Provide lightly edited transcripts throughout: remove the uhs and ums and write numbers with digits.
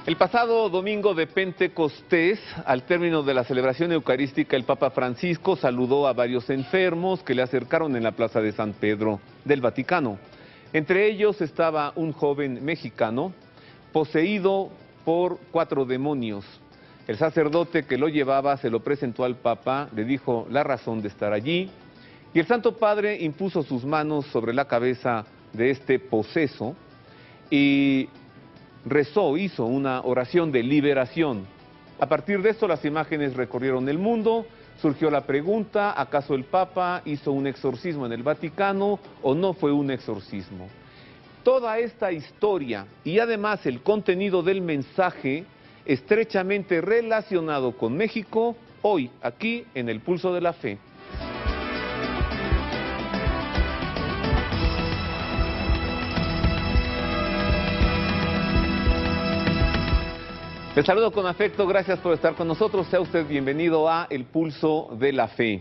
El pasado domingo de Pentecostés, al término de la celebración eucarística, el Papa Francisco saludó a varios enfermos que le acercaron en la plaza de San Pedro del Vaticano. Entre ellos estaba un joven mexicano poseído por 4 demonios. El sacerdote que lo llevaba se lo presentó al Papa, le dijo la razón de estar allí, y el Santo Padre impuso sus manos sobre la cabeza de este poseso y rezó, hizo una oración de liberación. A partir de esto las imágenes recorrieron el mundo, surgió la pregunta, ¿acaso el Papa hizo un exorcismo en el Vaticano o no fue un exorcismo? Toda esta historia y además el contenido del mensaje estrechamente relacionado con México, hoy aquí en El Pulso de la Fe. Les saludo con afecto, gracias por estar con nosotros, sea usted bienvenido a El Pulso de la Fe.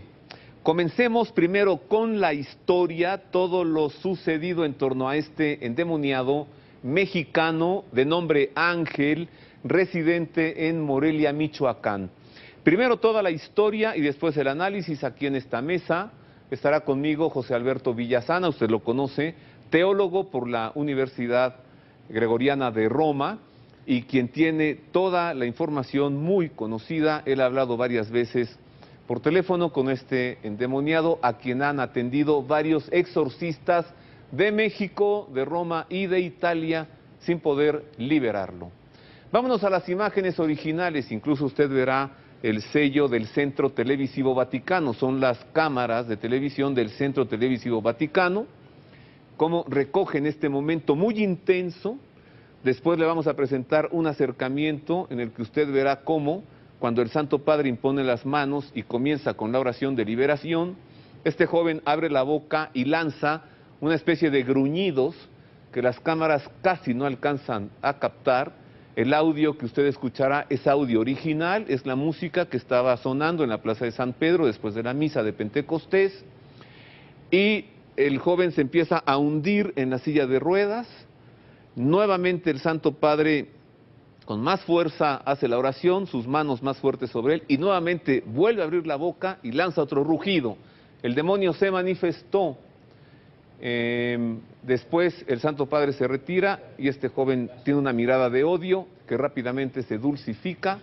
Comencemos primero con la historia, todo lo sucedido en torno a este endemoniado mexicano de nombre Ángel, residente en Morelia, Michoacán. Primero toda la historia y después el análisis. Aquí en esta mesa estará conmigo José Alberto Villasana, usted lo conoce, teólogo por la Universidad Gregoriana de Roma, y quien tiene toda la información muy conocida. Él ha hablado varias veces por teléfono con este endemoniado, a quien han atendido varios exorcistas de México, de Roma y de Italia, sin poder liberarlo. Vámonos a las imágenes originales. Incluso usted verá el sello del Centro Televisivo Vaticano, son las cámaras de televisión del Centro Televisivo Vaticano, como recogen este momento muy intenso. Después le vamos a presentar un acercamiento en el que usted verá cómo, cuando el Santo Padre impone las manos y comienza con la oración de liberación, este joven abre la boca y lanza una especie de gruñidos que las cámaras casi no alcanzan a captar. El audio que usted escuchará es audio original, es la música que estaba sonando en la plaza de San Pedro después de la misa de Pentecostés, y el joven se empieza a hundir en la silla de ruedas. Nuevamente el Santo Padre con más fuerza hace la oración, sus manos más fuertes sobre él, y nuevamente vuelve a abrir la boca y lanza otro rugido. El demonio se manifestó. Después el Santo Padre se retira y este joven tiene una mirada de odio que rápidamente se dulcifica.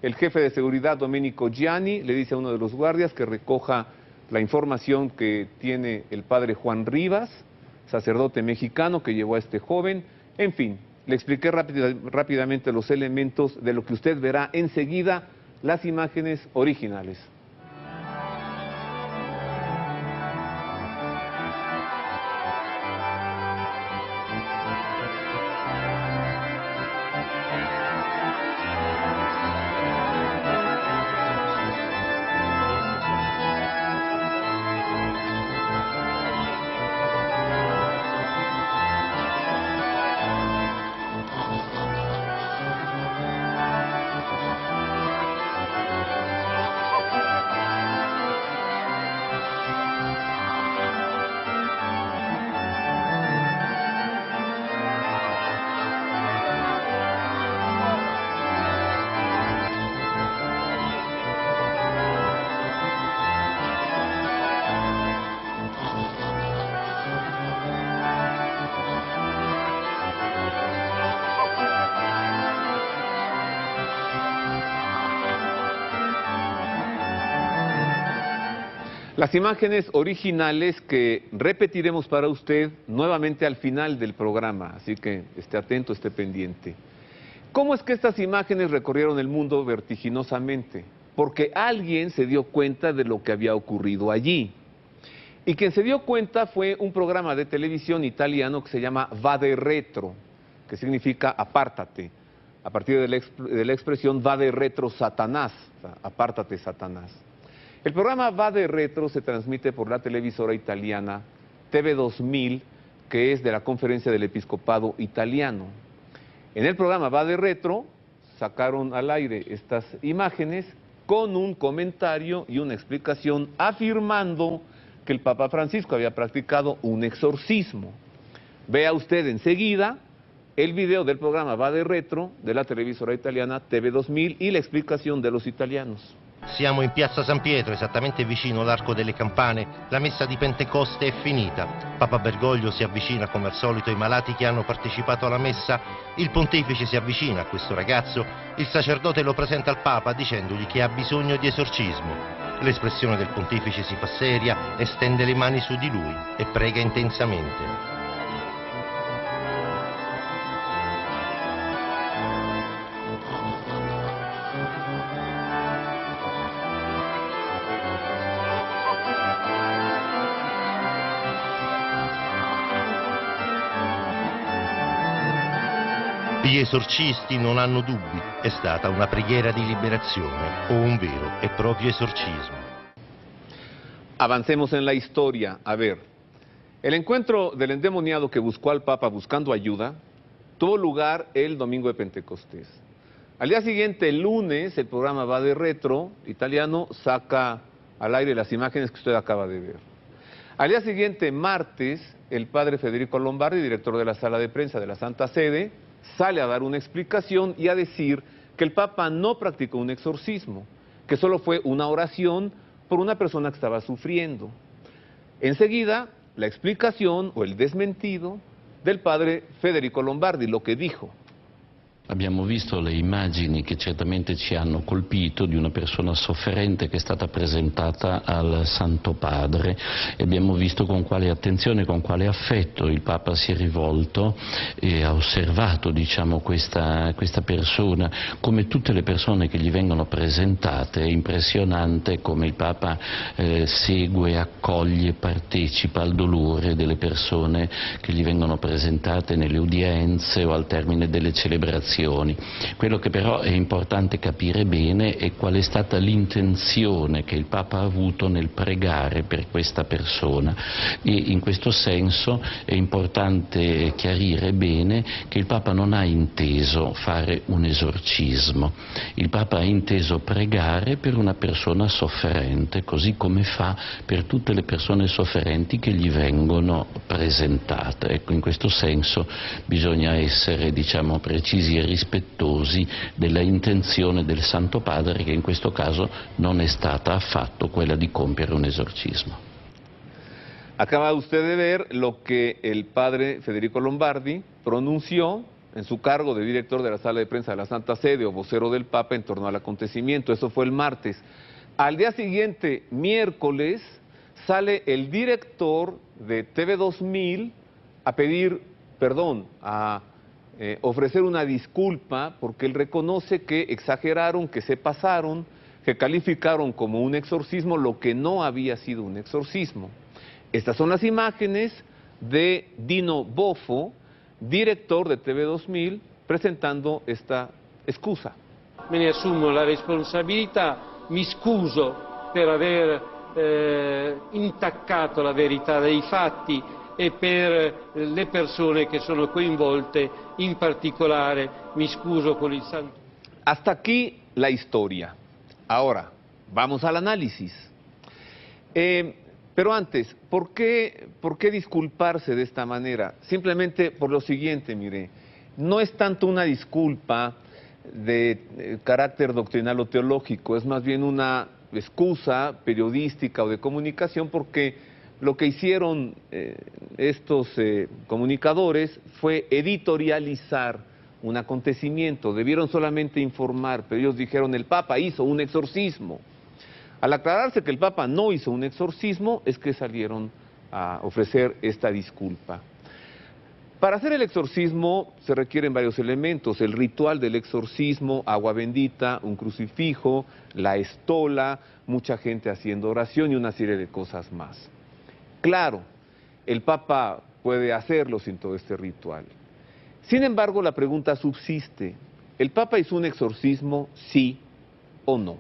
El jefe de seguridad, Domenico Gianni, le dice a uno de los guardias que recoja la información que tiene el padre Juan Rivas, sacerdote mexicano que llevó a este joven. En fin, le expliqué rápidamente los elementos de lo que usted verá enseguida, las imágenes originales. Las imágenes originales que repetiremos para usted nuevamente al final del programa, así que esté atento, esté pendiente. ¿Cómo es que estas imágenes recorrieron el mundo vertiginosamente? Porque alguien se dio cuenta de lo que había ocurrido allí. Y quien se dio cuenta fue un programa de televisión italiano que se llama Vade Retro, que significa apártate, a partir de la expresión Vade Retro Satanás, o sea, apártate Satanás. El programa Vade Retro se transmite por la televisora italiana TV2000, que es de la Conferencia del Episcopado Italiano. En el programa Vade Retro sacaron al aire estas imágenes con un comentario y una explicación afirmando que el Papa Francisco había practicado un exorcismo. Vea usted enseguida el video del programa Va de Retro de la televisora italiana TV2000 y la explicación de los italianos. Siamo in piazza San Pietro, esattamente vicino all'Arco delle Campane. La messa di Pentecoste è finita. Papa Bergoglio si avvicina come al solito ai malati che hanno partecipato alla messa. Il pontefice si avvicina a questo ragazzo. Il sacerdote lo presenta al Papa dicendogli che ha bisogno di esorcismo. L'espressione del pontefice si fa seria, estende le mani su di lui e prega intensamente. Gli esorcisti non hanno dubbi, è stata una preghiera di liberazione o un vero e proprio esorcismo. Avancemos en la historia. A ver, el encuentro del endemoniado que buscó al Papa buscando ayuda tuvo lugar el domingo de Pentecostés. Al día siguiente, el lunes, el programa Va de Retro italiano saca al aire las imágenes que usted acaba de ver. Al día siguiente, martes, el padre Federico Lombardi, director de la sala de prensa de la Santa Sede, sale a dar una explicación y a decir que el Papa no practicó un exorcismo, que solo fue una oración por una persona que estaba sufriendo. Enseguida, la explicación o el desmentido del padre Federico Lombardi, lo que dijo. Abbiamo visto le immagini che certamente ci hanno colpito di una persona sofferente che è stata presentata al Santo Padre e abbiamo visto con quale attenzione, con quale affetto il Papa si è rivolto e ha osservato, diciamo, questa persona. Come tutte le persone che gli vengono presentate, è impressionante come il Papa segue, accoglie, partecipa al dolore delle persone che gli vengono presentate nelle udienze o al termine delle celebrazioni. Quello che però è importante capire bene è qual è stata l'intenzione che il Papa ha avuto nel pregare per questa persona e in questo senso è importante chiarire bene che il Papa non ha inteso fare un esorcismo, il Papa ha inteso pregare per una persona sofferente, così come fa per tutte le persone sofferenti che gli vengono presentate. Ecco, in questo senso bisogna essere, diciamo, precisi e rispettosi della intenzione del Santo Padre, che in questo caso non è stata affatto quella di compiere un esorcismo. Acaba usted de ver lo que el padre Federico Lombardi pronunció en su cargo de director de la sala de prensa de la Santa Sede o vocero del Papa en torno al acontecimiento. Eso fue el martes. Al día siguiente, miércoles, sale el director de TV2000 a pedir perdón, a ofrecer una disculpa porque él reconoce que exageraron, que se pasaron, que calificaron como un exorcismo lo que no había sido un exorcismo. Estas son las imágenes de Dino Boffo, director de TV2000, presentando esta excusa. Me ne assumo la responsabilità, mi scuso per aver intaccato la verità dei fatti e per le persone che sono coinvolte, in particolare mi scuso con il Santo. Hasta aquí la historia. Ahora, vamos al análisis. Pero antes, ¿por qué disculparse de esta manera? Simplemente por lo siguiente, mire, no es tanto una disculpa de carácter doctrinal o teológico, es más bien una excusa periodística o de comunicación, porque lo que hicieron estos comunicadores fue editorializar un acontecimiento. Debieron solamente informar, pero ellos dijeron el Papa hizo un exorcismo. Al aclararse que el Papa no hizo un exorcismo, es que salieron a ofrecer esta disculpa. Para hacer el exorcismo se requieren varios elementos: el ritual del exorcismo, agua bendita, un crucifijo, la estola, mucha gente haciendo oración y una serie de cosas más. Claro, el Papa puede hacerlo sin todo este ritual. Sin embargo, la pregunta subsiste: ¿el Papa hizo un exorcismo, sí o no?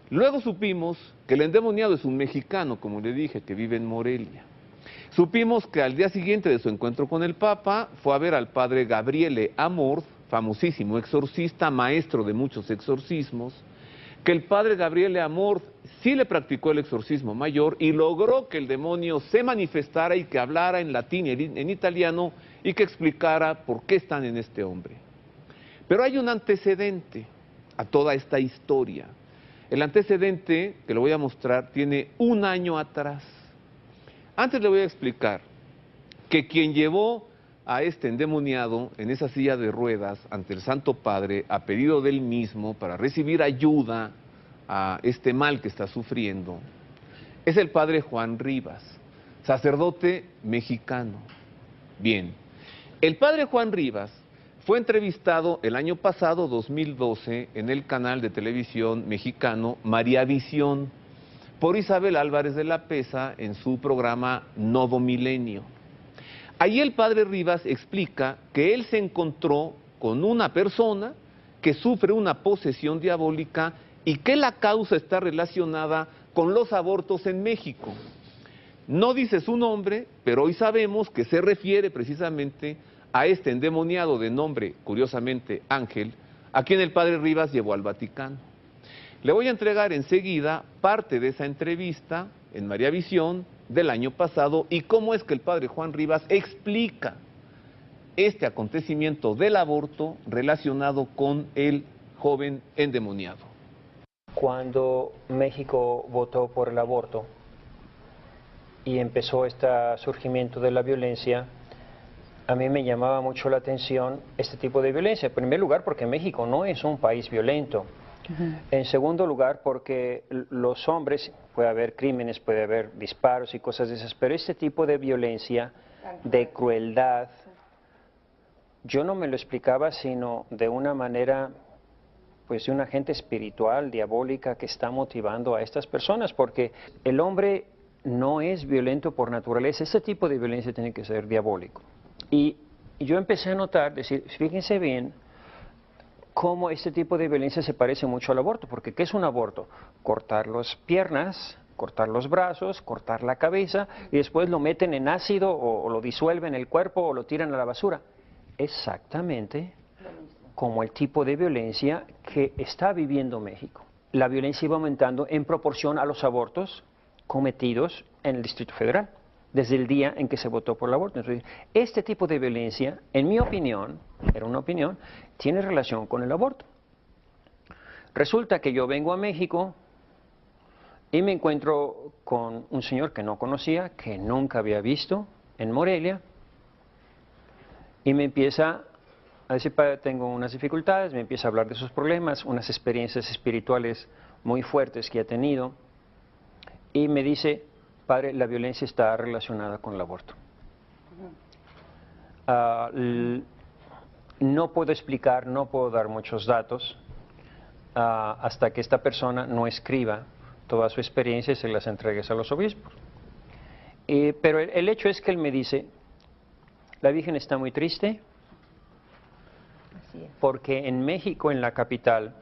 Luego supimos que el endemoniado es un mexicano, como le dije, que vive en Morelia. Supimos que al día siguiente de su encuentro con el Papa fue a ver al padre Gabriele Amorth, famosísimo exorcista, maestro de muchos exorcismos, que el padre Gabriele Amor sí le practicó el exorcismo mayor y logró que el demonio se manifestara y que hablara en latín y en italiano y que explicara por qué están en este hombre. Pero hay un antecedente a toda esta historia. El antecedente, que lo voy a mostrar, tiene un año atrás. Antes le voy a explicar que quien llevó a este endemoniado en esa silla de ruedas ante el Santo Padre a pedido del mismo para recibir ayuda a este mal que está sufriendo es el padre Juan Rivas, sacerdote mexicano. Bien, el padre Juan Rivas fue entrevistado el año pasado, 2012, en el canal de televisión mexicano María Visión por Isabel Álvarez de la Pesa en su programa Novo Milenio. Ahí el padre Rivas explica que él se encontró con una persona que sufre una posesión diabólica y que la causa está relacionada con los abortos en México. No dice su nombre, pero hoy sabemos que se refiere precisamente a este endemoniado de nombre, curiosamente, Ángel, a quien el padre Rivas llevó al Vaticano. Le voy a entregar enseguida parte de esa entrevista en María Visión del año pasado y cómo es que el padre Juan Rivas explica este acontecimiento del aborto relacionado con el joven endemoniado. Cuando México votó por el aborto y empezó este surgimiento de la violencia, a mí me llamaba mucho la atención este tipo de violencia. En primer lugar, porque México no es un país violento. En segundo lugar, porque los hombres, puede haber crímenes, puede haber disparos y cosas de esas, pero este tipo de violencia, de crueldad, yo no me lo explicaba sino de una manera, pues de una agente espiritual, diabólica, que está motivando a estas personas, porque el hombre no es violento por naturaleza. Este tipo de violencia tiene que ser diabólico. Y yo empecé a notar, decir, fíjense bien, cómo este tipo de violencia se parece mucho al aborto, porque ¿qué es un aborto? Cortar las piernas, cortar los brazos, cortar la cabeza y después lo meten en ácido o lo disuelven en el cuerpo o lo tiran a la basura. Exactamente como el tipo de violencia que está viviendo México. La violencia iba aumentando en proporción a los abortos cometidos en el Distrito Federal, desde el día en que se votó por el aborto. Entonces, este tipo de violencia, en mi opinión, era una opinión, tiene relación con el aborto. Resulta que yo vengo a México y me encuentro con un señor que no conocía, que nunca había visto, en Morelia, y me empieza a decir, padre, tengo unas dificultades, me empieza a hablar de sus problemas, unas experiencias espirituales muy fuertes que ha tenido, y me dice, padre, la violencia está relacionada con el aborto. No puedo explicar, no puedo dar muchos datos hasta que esta persona no escriba toda su experiencia y se las entregues a los obispos. Pero el hecho es que él me dice, la Virgen está muy triste porque en México, en la capital,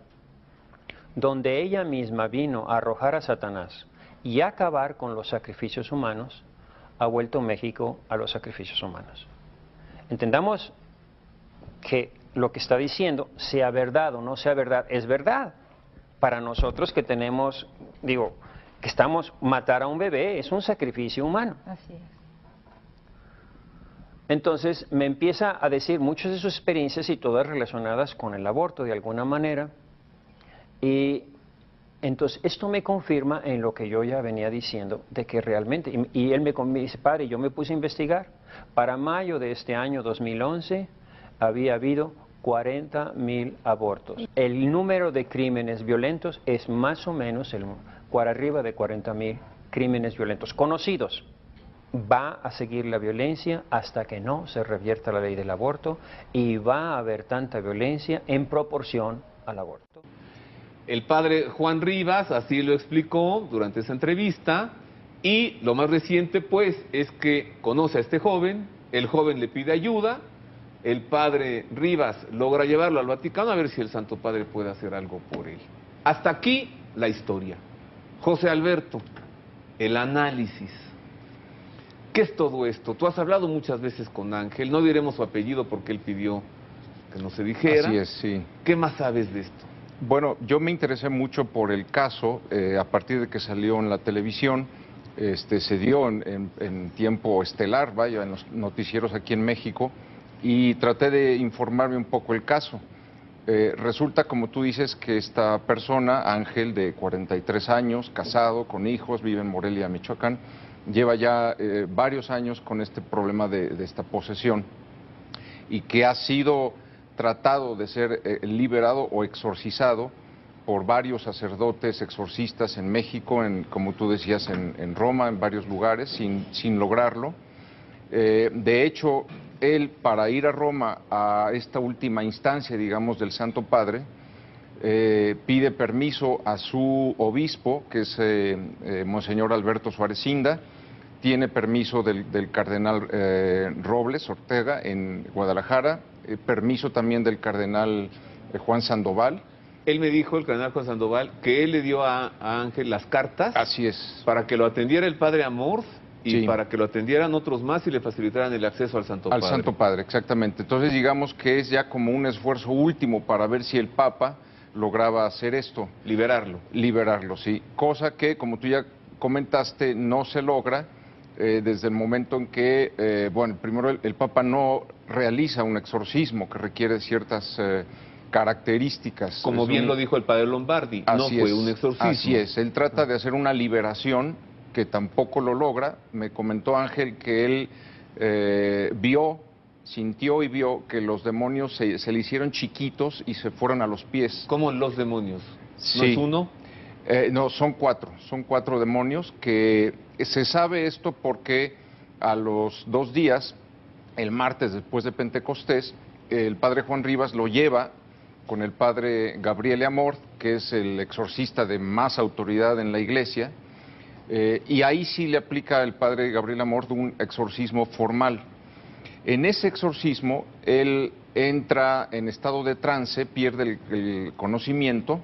donde ella misma vino a arrojar a Satanás y acabar con los sacrificios humanos, ha vuelto México a los sacrificios humanos. Entendamos que lo que está diciendo, sea verdad o no sea verdad, es verdad. Para nosotros que tenemos, digo, que estamos, matar a un bebé es un sacrificio humano. Así es. Entonces me empieza a decir muchas de sus experiencias y todas relacionadas con el aborto de alguna manera. Y entonces esto me confirma en lo que yo ya venía diciendo, de que realmente, y él me dice, padre, yo me puse a investigar. Para mayo de este año 2011 había habido 40,000 abortos. El número de crímenes violentos es más o menos por arriba de 40,000 crímenes violentos conocidos. Va a seguir la violencia hasta que no se revierta la ley del aborto y va a haber tanta violencia en proporción al aborto. El padre Juan Rivas así lo explicó durante esa entrevista y lo más reciente pues es que conoce a este joven, el joven le pide ayuda, el padre Rivas logra llevarlo al Vaticano a ver si el Santo Padre puede hacer algo por él. Hasta aquí la historia. José Alberto, el análisis. ¿Qué es todo esto? Tú has hablado muchas veces con Ángel, no diremos su apellido porque él pidió que no se dijera. Así es, sí. ¿Qué más sabes de esto? Bueno, yo me interesé mucho por el caso a partir de que salió en la televisión. Se dio en tiempo estelar, vaya, en los noticieros aquí en México, y traté de informarme un poco el caso. Resulta, como tú dices, que esta persona, Ángel, de 43 años, casado, con hijos, vive en Morelia, Michoacán, lleva ya varios años con este problema de esta posesión, y que ha sido tratado de ser liberado o exorcizado por varios sacerdotes exorcistas en México, como tú decías, en Roma, en varios lugares, sin lograrlo. De hecho, él, para ir a Roma a esta última instancia, digamos, del Santo Padre, pide permiso a su obispo, que es Monseñor Alberto Suárez Inda, tiene permiso del cardenal Robles Ortega en Guadalajara, permiso también del cardenal Juan Sandoval. Él me dijo, el cardenal Juan Sandoval, que él le dio a Ángel las cartas. Así es. Para que lo atendiera el padre Amorth y Sí. para que lo atendieran otros más y le facilitaran el acceso al Santo Padre. Al Santo Padre, exactamente. Entonces digamos que es ya como un esfuerzo último para ver si el Papa lograba hacer esto. Liberarlo. Liberarlo, sí. Cosa que, como tú ya comentaste, no se logra desde el momento en que, bueno, primero el Papa no realiza un exorcismo que requiere ciertas características. Como bien lo dijo el padre Lombardi, no fue un exorcismo. Así es, él trata de hacer una liberación que tampoco lo logra. Me comentó Ángel que él sintió y vio que los demonios se le hicieron chiquitos y se fueron a los pies. ¿Cómo los demonios? ¿No Sí. es uno? No, son cuatro demonios, que se sabe esto porque a los 2 días, el martes después de Pentecostés, el padre Juan Rivas lo lleva con el padre Gabriele Amorth, que es el exorcista de más autoridad en la iglesia, y ahí sí le aplica el padre Gabriele Amorth un exorcismo formal. En ese exorcismo, él entra en estado de trance, pierde el conocimiento,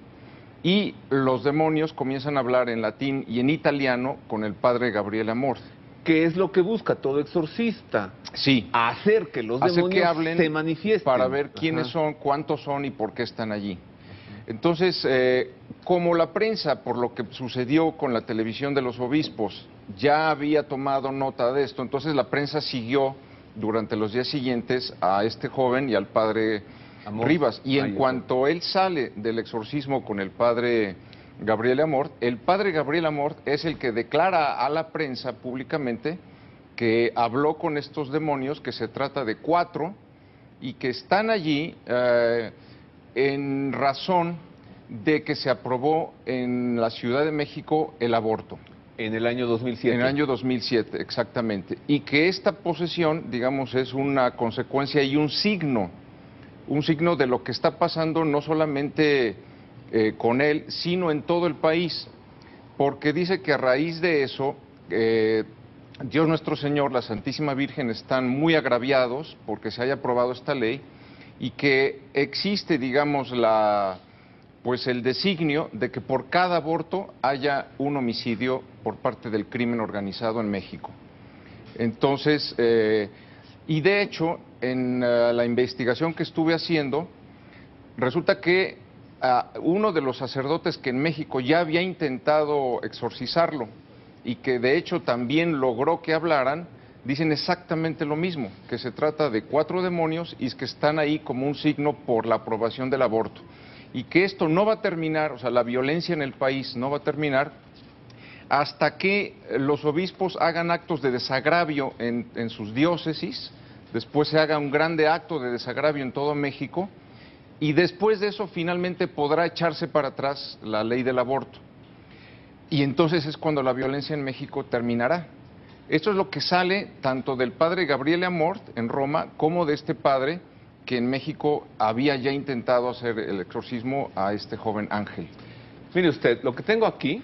y los demonios comienzan a hablar en latín y en italiano con el padre Gabriele Amorth. ¿Qué es lo que busca todo exorcista? Sí. Hacer que los demonios que hablen se manifiesten. para ver quiénes son, cuántos son y por qué están allí. Entonces, como la prensa, por lo que sucedió con la televisión de los obispos, ya había tomado nota de esto, entonces la prensa siguió durante los días siguientes a este joven y al padre Amorth. Rivas. Y en cuanto él sale del exorcismo con el padre Gabriele Amorth, el padre Gabriele Amorth es el que declara a la prensa públicamente que habló con estos demonios, que se trata de 4 y que están allí en razón de que se aprobó en la Ciudad de México el aborto. En el año 2007. En el año 2007, exactamente. Y que esta posesión, digamos, es una consecuencia y un signo de lo que está pasando no solamente con él, sino en todo el país. Porque dice que a raíz de eso, Dios nuestro Señor, la Santísima Virgen están muy agraviados porque se haya aprobado esta ley y que existe, digamos, pues el designio de que por cada aborto haya un homicidio por parte del crimen organizado en México. Entonces, y de hecho, en la investigación que estuve haciendo, resulta que uno de los sacerdotes que en México ya había intentado exorcizarlo y que de hecho también logró que hablaran, dicen exactamente lo mismo, que se trata de 4 demonios y que están ahí como un signo por la aprobación del aborto. Y que esto no va a terminar, o sea, la violencia en el país no va a terminar hasta que los obispos hagan actos de desagravio en sus diócesis, después se haga un grande acto de desagravio en todo México, y después de eso finalmente podrá echarse para atrás la ley del aborto. Y entonces es cuando la violencia en México terminará. Esto es lo que sale tanto del padre Gabriele Amorth en Roma como de este padre que en México había ya intentado hacer el exorcismo a este joven Ángel. Mire usted, lo que tengo aquí,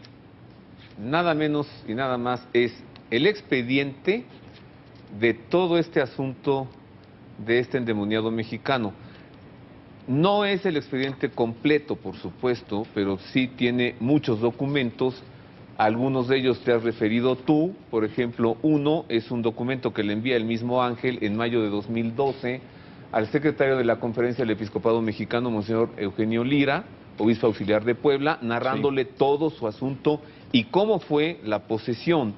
nada menos y nada más, es el expediente de todo este asunto de este endemoniado mexicano. No es el expediente completo, por supuesto, pero sí tiene muchos documentos. Algunos de ellos te has referido tú. Por ejemplo, uno es un documento que le envía el mismo Ángel en mayo de 2012 al secretario de la Conferencia del Episcopado Mexicano, Monseñor Eugenio Lira, obispo auxiliar de Puebla, narrándole todo su asunto y cómo fue la posesión.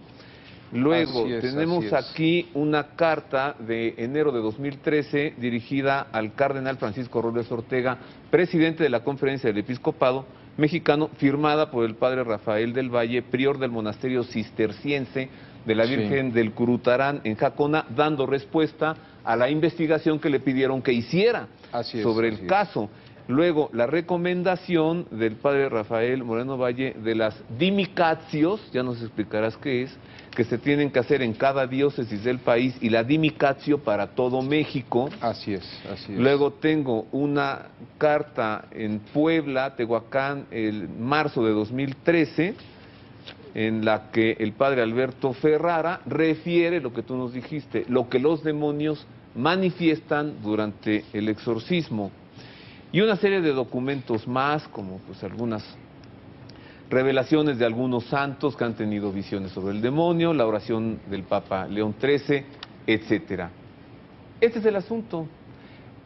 Luego tenemos aquí una carta de enero de 2013 dirigida al cardenal Francisco Robles Ortega, presidente de la Conferencia del Episcopado Mexicano, firmada por el padre Rafael del Valle, prior del monasterio cisterciense de la Virgen del Curutarán en Jacona, dando respuesta a la investigación que le pidieron que hiciera sobre el caso. Luego, la recomendación del padre Rafael Moreno Valle de las dimicatios, ya nos explicarás qué es, que se tienen que hacer en cada diócesis del país, y la dimicatio para todo México. Así es, así es. Luego tengo una carta en Puebla, Tehuacán, el marzo de 2013, en la que el padre Alberto Ferrara refiere lo que tú nos dijiste, lo que los demonios manifiestan durante el exorcismo. Y una serie de documentos más, como pues algunas revelaciones de algunos santos que han tenido visiones sobre el demonio, la oración del Papa León XIII, etcétera. Este es el asunto.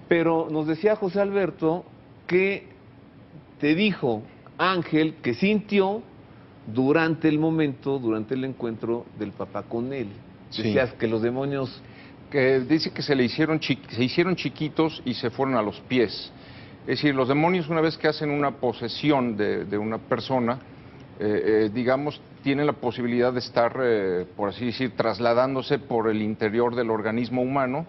Pero nos decía José Alberto que te dijo Ángel que sintió durante el momento, durante el encuentro del Papa con él. Decías que los demonios... Que dice que se hicieron chiquitos y se fueron a los pies. Es decir, los demonios, una vez que hacen una posesión de una persona, digamos, tienen la posibilidad de estar, por así decir, trasladándose por el interior del organismo humano,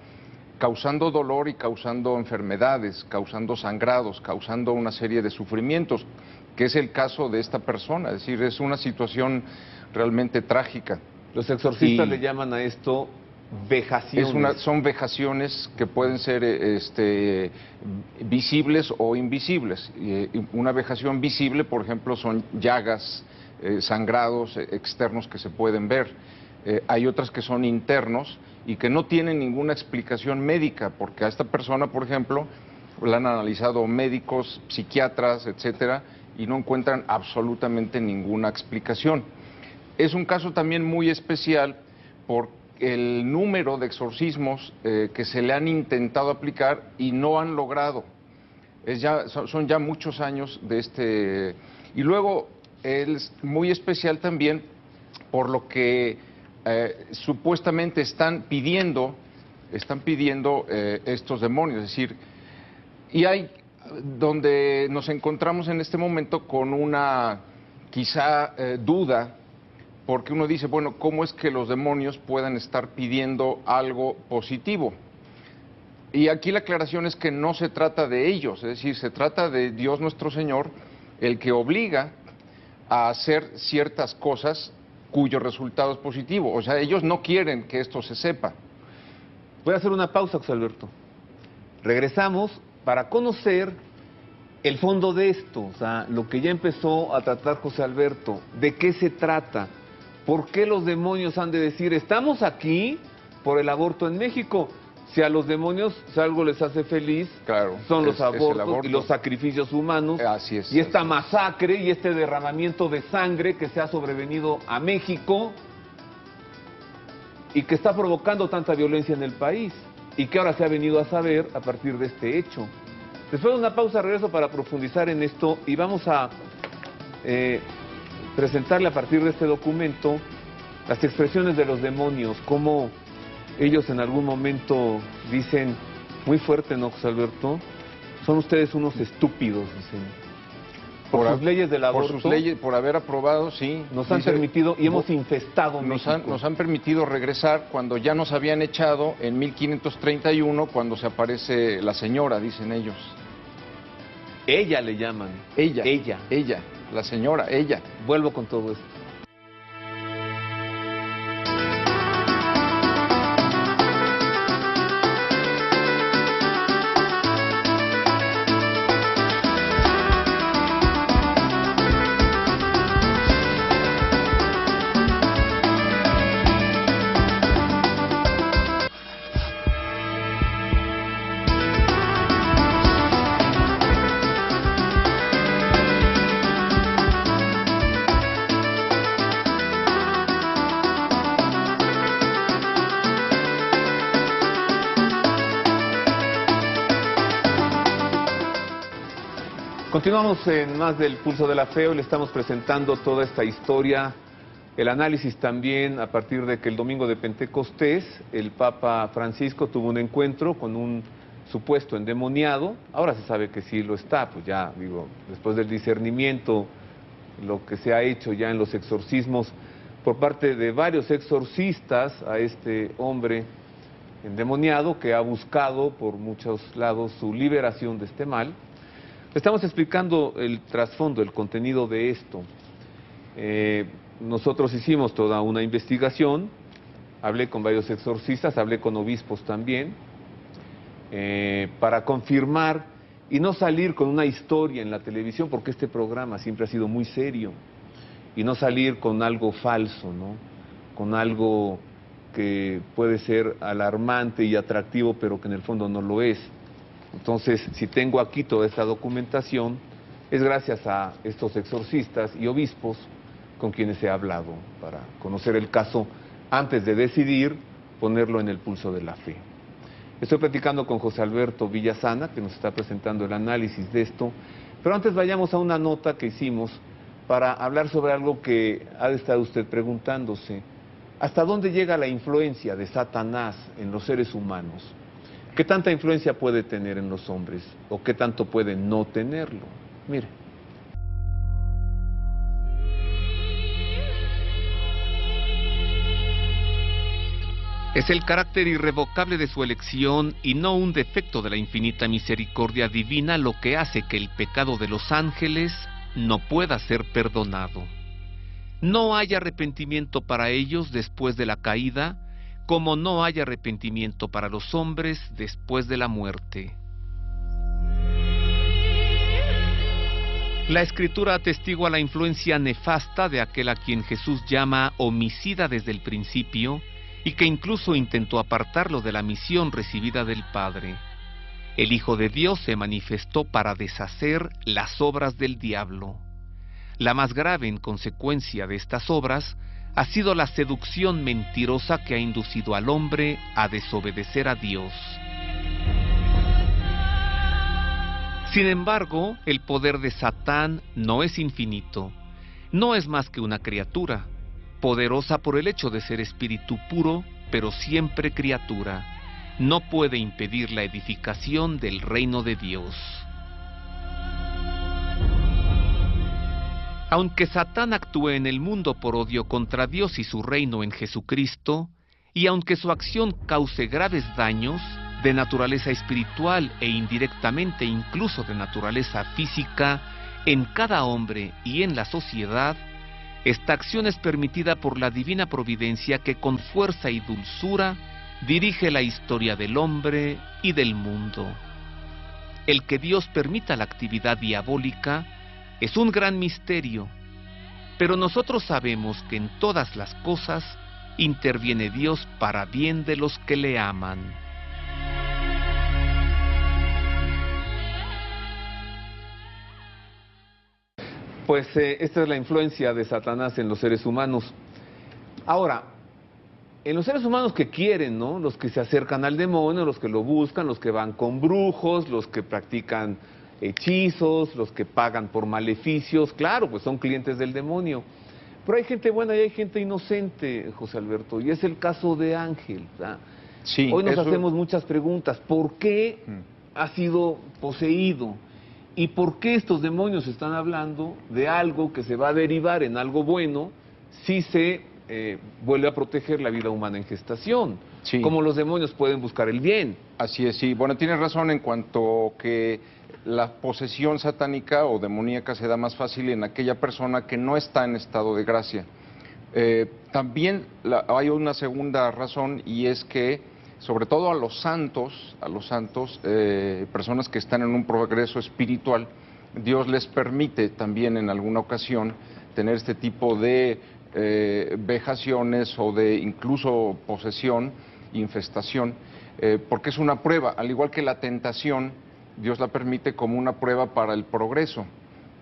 causando dolor y causando enfermedades, causando sangrados, causando una serie de sufrimientos, que es el caso de esta persona. Es decir, es una situación realmente trágica. Los exorcistas le llaman a esto vejaciones. Son vejaciones que pueden ser visibles o invisibles. Una vejación visible, por ejemplo, son llagas, sangrados externos que se pueden ver. Hay otras que son internos y que no tienen ninguna explicación médica, porque a esta persona, por ejemplo, la han analizado médicos, psiquiatras, etcétera, y no encuentran absolutamente ninguna explicación. Es un caso también muy especial por el número de exorcismos que se le han intentado aplicar y no han logrado. Son ya muchos años de este... Y luego es muy especial también por lo que supuestamente están pidiendo estos demonios. Es decir, y hay donde nos encontramos en este momento con una quizá duda, porque uno dice, bueno, ¿cómo es que los demonios puedan estar pidiendo algo positivo? Y aquí la aclaración es que no se trata de ellos, es decir, se trata de Dios nuestro Señor, el que obliga a hacer ciertas cosas cuyo resultado es positivo. O sea, ellos no quieren que esto se sepa. Voy a hacer una pausa, José Alberto. Regresamos para conocer el fondo de esto, o sea, lo que ya empezó a tratar José Alberto, de qué se trata. ¿Por qué los demonios han de decir, estamos aquí por el aborto en México? Si a los demonios si algo les hace feliz, claro, son los abortos y los sacrificios humanos. Así es, y esta masacre y este derramamiento de sangre que se ha sobrevenido a México y que está provocando tanta violencia en el país y que ahora se ha venido a saber a partir de este hecho. Después de una pausa regreso para profundizar en esto y vamos a... presentarle a partir de este documento las expresiones de los demonios, cómo ellos en algún momento dicen, muy fuerte, ¿no, José Alberto? Son ustedes unos estúpidos, dicen. Por sus leyes del aborto. Por sus leyes, por haber aprobado, sí. Nos han permitido y hemos infestado México. Nos han permitido regresar cuando ya nos habían echado en 1531, cuando se aparece la señora, dicen ellos. Ella le llaman. Ella. La señora, ella. Vuelvo con todo esto. Continuamos en más del Pulso de la Fe. Hoy le estamos presentando toda esta historia, el análisis también a partir de que el domingo de Pentecostés el Papa Francisco tuvo un encuentro con un supuesto endemoniado. Ahora se sabe que sí lo está, pues ya digo, después del discernimiento, lo que se ha hecho ya en los exorcismos por parte de varios exorcistas a este hombre endemoniado que ha buscado por muchos lados su liberación de este mal. Estamos explicando el trasfondo, el contenido de esto. Nosotros hicimos toda una investigación, hablé con varios exorcistas, hablé con obispos también, para confirmar y no salir con una historia en la televisión, porque este programa siempre ha sido muy serio, y no salir con algo falso, ¿no? Con algo que puede ser alarmante y atractivo, pero que en el fondo no lo es. Entonces, si tengo aquí toda esta documentación, es gracias a estos exorcistas y obispos con quienes he hablado para conocer el caso antes de decidir ponerlo en el Pulso de la Fe. Estoy platicando con José Alberto Villasana, que nos está presentando el análisis de esto, pero antes vayamos a una nota que hicimos para hablar sobre algo que ha de estar usted preguntándose. ¿Hasta dónde llega la influencia de Satanás en los seres humanos? ¿Qué tanta influencia puede tener en los hombres? ¿O qué tanto puede no tenerlo? Mire. Es el carácter irrevocable de su elección y no un defecto de la infinita misericordia divina lo que hace que el pecado de los ángeles no pueda ser perdonado. No hay arrepentimiento para ellos después de la caída, como no hay arrepentimiento para los hombres después de la muerte. La Escritura atestigua la influencia nefasta de aquel a quien Jesús llama homicida desde el principio y que incluso intentó apartarlo de la misión recibida del Padre. El Hijo de Dios se manifestó para deshacer las obras del diablo. La más grave en consecuencia de estas obras ha sido la seducción mentirosa que ha inducido al hombre a desobedecer a Dios. Sin embargo, el poder de Satán no es infinito. No es más que una criatura, poderosa por el hecho de ser espíritu puro, pero siempre criatura. No puede impedir la edificación del reino de Dios. Aunque Satán actúe en el mundo por odio contra Dios y su reino en Jesucristo, y aunque su acción cause graves daños de naturaleza espiritual e indirectamente incluso de naturaleza física en cada hombre y en la sociedad, esta acción es permitida por la divina providencia que con fuerza y dulzura dirige la historia del hombre y del mundo. El que Dios permita la actividad diabólica es un gran misterio, pero nosotros sabemos que en todas las cosas interviene Dios para bien de los que le aman. Pues esta es la influencia de Satanás en los seres humanos. Ahora, en los seres humanos que quieren, ¿no? Los que se acercan al demonio, los que lo buscan, los que van con brujos, los que practican hechizos, los que pagan por maleficios, claro, pues son clientes del demonio. Pero hay gente buena y hay gente inocente, José Alberto, y es el caso de Ángel, ¿verdad? Sí, hoy nos hacemos muchas preguntas. ¿Por qué ha sido poseído? ¿Y por qué estos demonios están hablando de algo que se va a derivar en algo bueno si se vuelve a proteger la vida humana en gestación? Sí. ¿Cómo los demonios pueden buscar el bien? Así es, sí. Bueno, tienes razón en cuanto que la posesión satánica o demoníaca se da más fácil en aquella persona que no está en estado de gracia. También hay una segunda razón, y es que sobre todo a los santos, personas que están en un progreso espiritual, Dios les permite también en alguna ocasión tener este tipo de vejaciones o de incluso posesión, infestación, porque es una prueba, al igual que la tentación, Dios la permite como una prueba para el progreso.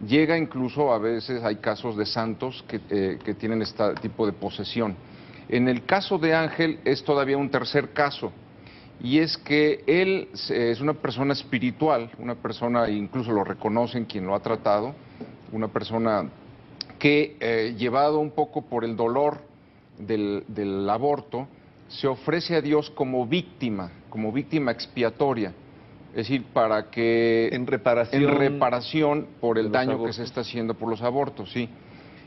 Llega incluso, a veces hay casos de santos que tienen este tipo de posesión. En el caso de Ángel es todavía un tercer caso, y es que él es una persona espiritual, una persona, incluso lo reconocen quien lo ha tratado, una persona que, llevado un poco por el dolor del aborto, se ofrece a Dios como víctima expiatoria, es decir, para que En reparación por el de los daño que abortos. se está haciendo por los abortos, sí.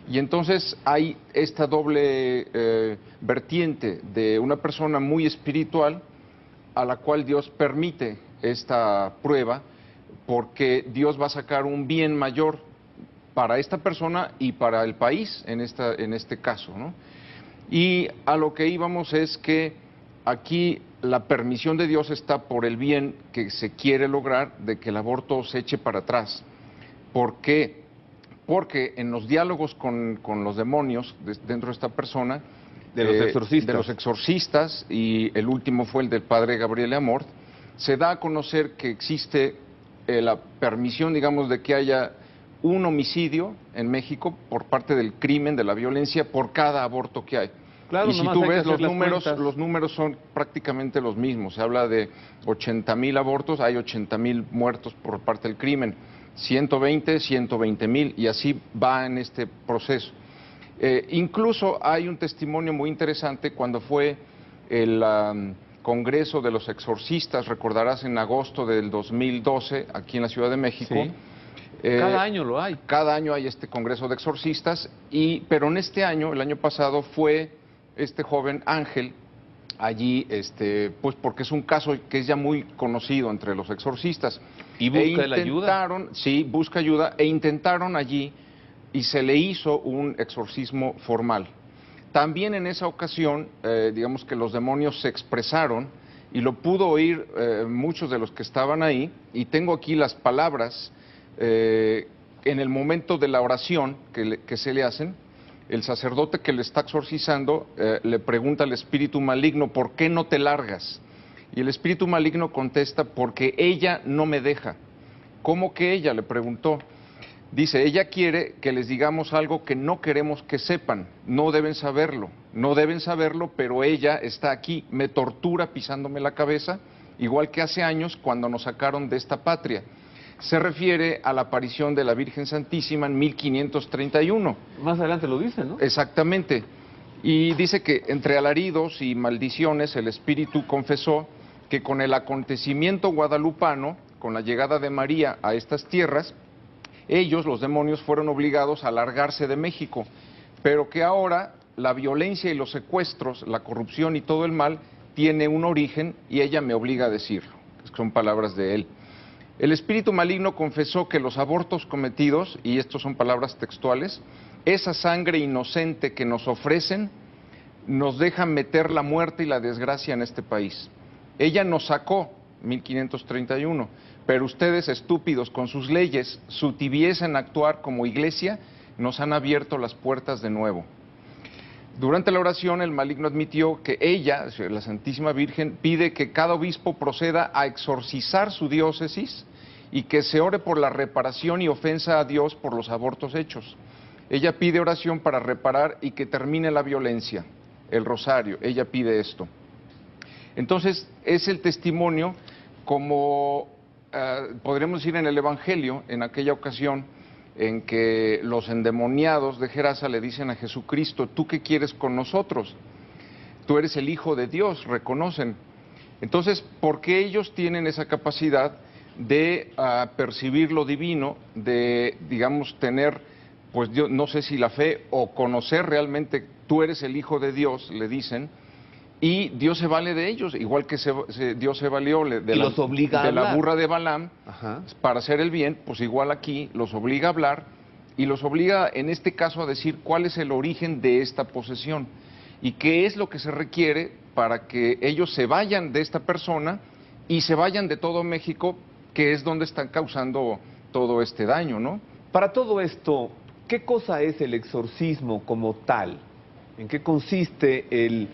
Y entonces hay esta doble vertiente de una persona muy espiritual a la cual Dios permite esta prueba porque Dios va a sacar un bien mayor para esta persona y para el país en este caso, ¿no? Y a lo que íbamos es que aquí la permisión de Dios está por el bien que se quiere lograr de que el aborto se eche para atrás. ¿Por qué? Porque en los diálogos con los demonios dentro de esta persona, De los exorcistas, y el último fue el del padre Gabriele Amort, se da a conocer que existe la permisión, digamos, de que haya un homicidio en México por parte del crimen, de la violencia, por cada aborto que hay. Claro, Y si nomás tú hay que ves hacer las cuentas. los números son prácticamente los mismos. Se habla de 80,000 abortos, hay 80,000 muertos por parte del crimen, 120,000, y así va en este proceso. Incluso hay un testimonio muy interesante cuando fue el Congreso de los Exorcistas, recordarás, en agosto del 2012, aquí en la Ciudad de México. Sí. Cada año lo hay. Cada año hay este Congreso de Exorcistas, pero en este año, el año pasado, fue este joven Ángel allí, pues porque es un caso que es ya muy conocido entre los exorcistas. ¿Y busca la ayuda? Sí, busca ayuda, e intentaron allí y se le hizo un exorcismo formal. También en esa ocasión, digamos que los demonios se expresaron y lo pudo oír muchos de los que estaban ahí, y tengo aquí las palabras en el momento de la oración que se le hacen. El sacerdote que le está exorcizando le pregunta al espíritu maligno: ¿por qué no te largas? Y el espíritu maligno contesta: porque ella no me deja. ¿Cómo que ella?, le preguntó. Dice: ella quiere que les digamos algo que no queremos que sepan, no deben saberlo, pero ella está aquí, me tortura pisándome la cabeza, igual que hace años cuando nos sacaron de esta patria. Se refiere a la aparición de la Virgen Santísima en 1531. Más adelante lo dice, ¿no? Exactamente. Y dice que entre alaridos y maldiciones el espíritu confesó que con el acontecimiento guadalupano, con la llegada de María a estas tierras, ellos, los demonios, fueron obligados a largarse de México, pero que ahora la violencia y los secuestros, la corrupción y todo el mal tiene un origen, y ella me obliga a decirlo. Son palabras de él. El espíritu maligno confesó que los abortos cometidos, y estas son palabras textuales, esa sangre inocente que nos ofrecen, nos deja meter la muerte y la desgracia en este país. Ella nos sacó, 1531, pero ustedes, estúpidos, con sus leyes, su tibieza en actuar como iglesia, nos han abierto las puertas de nuevo. Durante la oración, el maligno admitió que ella, la Santísima Virgen, pide que cada obispo proceda a exorcizar su diócesis y que se ore por la reparación y ofensa a Dios por los abortos hechos. Ella pide oración para reparar y que termine la violencia, el rosario. Ella pide esto. Entonces, es el testimonio, como podremos decir en el Evangelio, en aquella ocasión en que los endemoniados de Gerasa le dicen a Jesucristo: ¿tú qué quieres con nosotros? Tú eres el Hijo de Dios, reconocen. Entonces, ¿por qué ellos tienen esa capacidad de percibir lo divino, de, digamos, tener, pues yo no sé si la fe o conocer realmente, tú eres el Hijo de Dios, le dicen, y Dios se vale de ellos, igual que Dios se valió de los obliga a la hablar. burra de Balaam, Ajá. para hacer el bien, pues igual aquí los obliga a hablar, y los obliga en este caso a decir cuál es el origen de esta posesión y qué es lo que se requiere para que ellos se vayan de esta persona y se vayan de todo México, que es donde están causando todo este daño, ¿no? Para todo esto, ¿qué cosa es el exorcismo como tal? ¿En qué consiste el,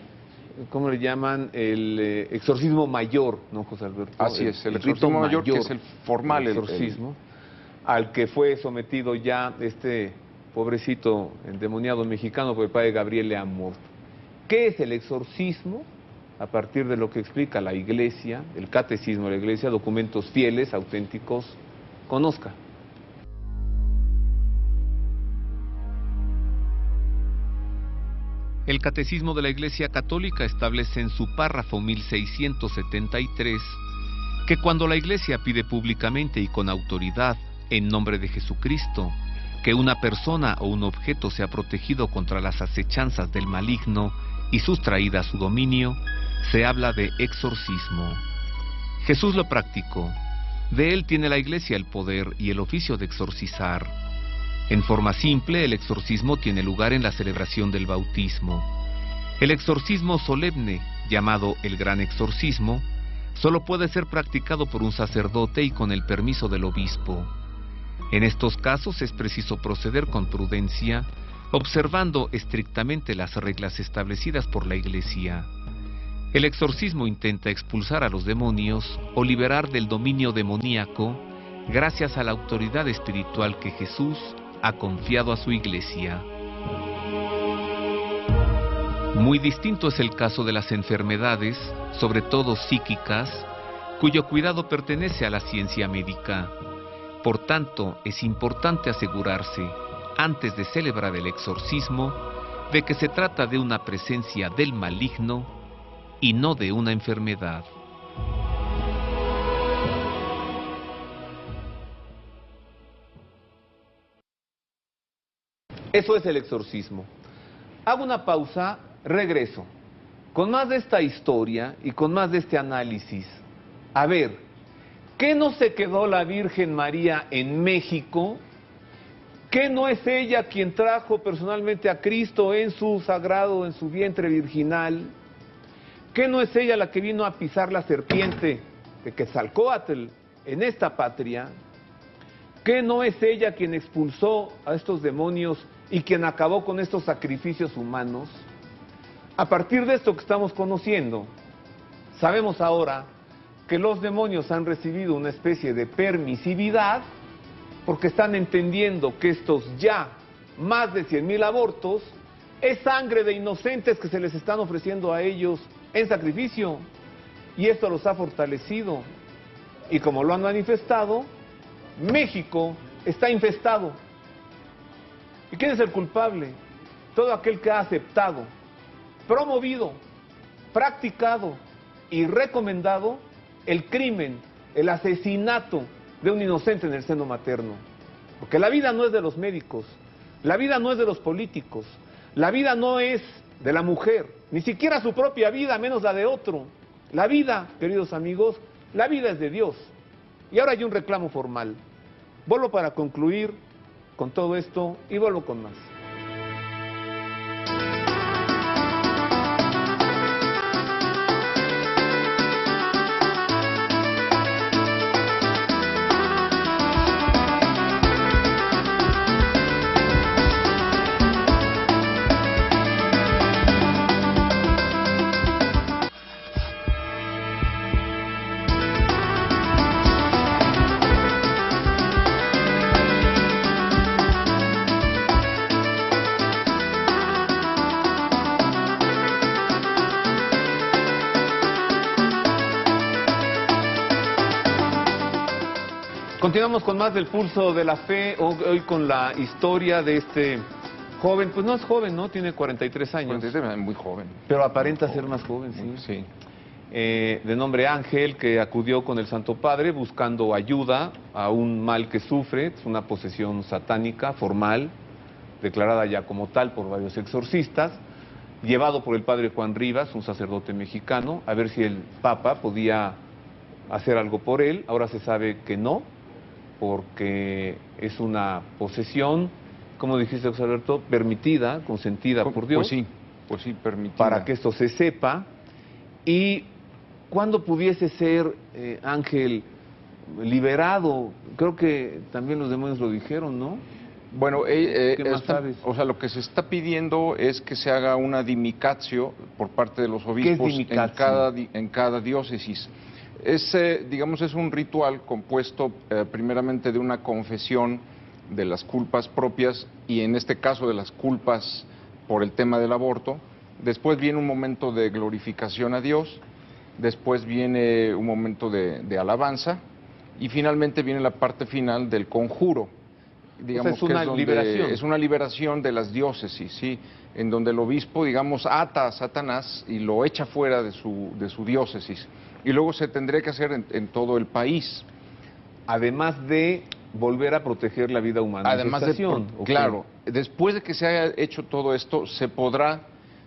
cómo le llaman, el exorcismo mayor, ¿no, José Alberto? Así es, el rito exorcismo mayor, que es el formal, el exorcismo, al que fue sometido ya este pobrecito endemoniado mexicano por el padre Gabriele Amort. ¿Qué es el exorcismo a partir de lo que explica la Iglesia, el catecismo de la Iglesia, documentos fieles, auténticos, conozca. El Catecismo de la Iglesia Católica establece en su párrafo 1673 que cuando la Iglesia pide públicamente y con autoridad, en nombre de Jesucristo, que una persona o un objeto sea protegido contra las acechanzas del maligno y sustraída a su dominio, se habla de exorcismo. Jesús lo practicó. De él tiene la Iglesia el poder y el oficio de exorcizar. En forma simple, el exorcismo tiene lugar en la celebración del bautismo. El exorcismo solemne, llamado el Gran Exorcismo, solo puede ser practicado por un sacerdote y con el permiso del obispo. En estos casos es preciso proceder con prudencia, observando estrictamente las reglas establecidas por la Iglesia. El exorcismo intenta expulsar a los demonios o liberar del dominio demoníaco gracias a la autoridad espiritual que Jesús ha confiado a su Iglesia. Muy distinto es el caso de las enfermedades, sobre todo psíquicas, cuyo cuidado pertenece a la ciencia médica. Por tanto, es importante asegurarse, antes de celebrar el exorcismo, de que se trata de una presencia del maligno y no de una enfermedad. Eso es el exorcismo. Hago una pausa, regreso. Con más de esta historia y con más de este análisis. A ver, ¿qué no se quedó la Virgen María en México? ¿Qué no es ella quien trajo personalmente a Cristo en su sagrado, en su vientre virginal? ¿Qué no es ella la que vino a pisar la serpiente de Quetzalcóatl en esta patria? ¿Qué no es ella quien expulsó a estos demonios y quien acabó con estos sacrificios humanos? A partir de esto que estamos conociendo, sabemos ahora que los demonios han recibido una especie de permisividad porque están entendiendo que estos ya más de 100,000 abortos es sangre de inocentes que se les están ofreciendo a ellos en sacrificio, y esto los ha fortalecido. Y como lo han manifestado, México está infestado. ¿Y quién es el culpable? Todo aquel que ha aceptado, promovido, practicado y recomendado el crimen, el asesinato de un inocente en el seno materno. Porque la vida no es de los médicos, la vida no es de los políticos, la vida no es de la mujer, ni siquiera su propia vida, menos la de otro. La vida, queridos amigos, la vida es de Dios. Y ahora hay un reclamo formal. Vuelvo para concluir con todo esto y vuelvo con más. Continuamos con más del Pulso de la Fe, hoy con la historia de este joven, pues no es joven, ¿no? Tiene 43 años. 43, muy joven. Pero aparenta ser más joven, sí. Sí. De nombre Ángel, que acudió con el Santo Padre buscando ayuda a un mal que sufre, es una posesión satánica formal, declarada ya como tal por varios exorcistas, llevado por el Padre Juan Rivas, un sacerdote mexicano, a ver si el Papa podía hacer algo por él. Ahora se sabe que no, porque es una posesión, como dijiste, José Alberto, permitida, consentida por Dios. Pues sí, permitida. Para que esto se sepa. ¿Y cuándo pudiese ser Ángel liberado? Creo que también los demonios lo dijeron, ¿no? Bueno, ¿Qué más sabes? o sea, lo que se está pidiendo es que se haga una dimicatio por parte de los obispos en cada diócesis. Digamos, es un ritual compuesto primeramente de una confesión de las culpas propias y en este caso de las culpas por el tema del aborto, después viene un momento de glorificación a Dios, después viene un momento de alabanza, y finalmente viene la parte final del conjuro. Digamos, es una liberación. Es una liberación de las diócesis, ¿sí? En donde el obispo, digamos, ata a Satanás y lo echa fuera de su diócesis. Y luego se tendría que hacer en todo el país. Además de volver a proteger la vida humana. Además claro, después de que se haya hecho todo esto, se podrá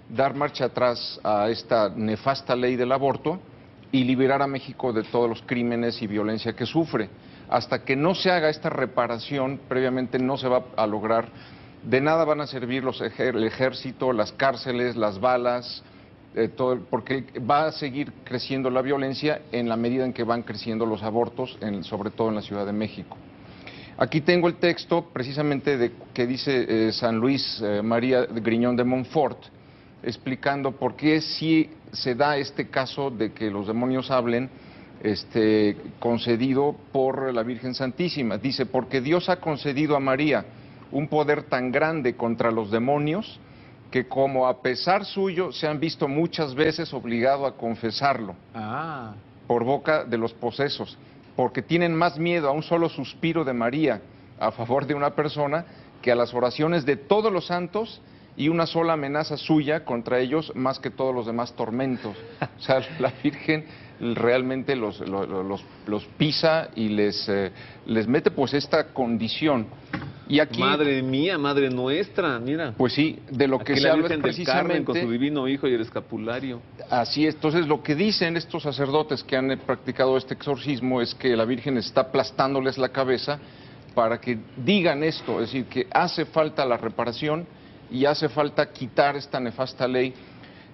dar marcha atrás a esta nefasta ley del aborto y liberar a México de todos los crímenes y violencia que sufre. Hasta que no se haga esta reparación, previamente no se va a lograr. De nada van a servir el ejército, las cárceles, las balas, porque va a seguir creciendo la violencia en la medida en que van creciendo los abortos, sobre todo en la Ciudad de México. Aquí tengo el texto precisamente que dice San Luis María Griñón de Montfort, explicando por qué sí se da este caso de que los demonios hablen, concedido por la Virgen Santísima. Dice, porque Dios ha concedido a María un poder tan grande contra los demonios, que como a pesar suyo se han visto muchas veces obligado a confesarlo por boca de los posesos, porque tienen más miedo a un solo suspiro de María a favor de una persona que a las oraciones de todos los santos y una sola amenaza suya contra ellos más que todos los demás tormentos. O sea, la Virgen realmente los pisa y les mete pues esta condición. Y aquí, madre mía, madre nuestra, mira. Pues sí, de lo que aquí se la habla Virgen es del Carmen precisamente con su divino hijo y el escapulario. Así es. Entonces lo que dicen estos sacerdotes que han practicado este exorcismo es que la Virgen está aplastándoles la cabeza para que digan esto, es decir, que hace falta la reparación y hace falta quitar esta nefasta ley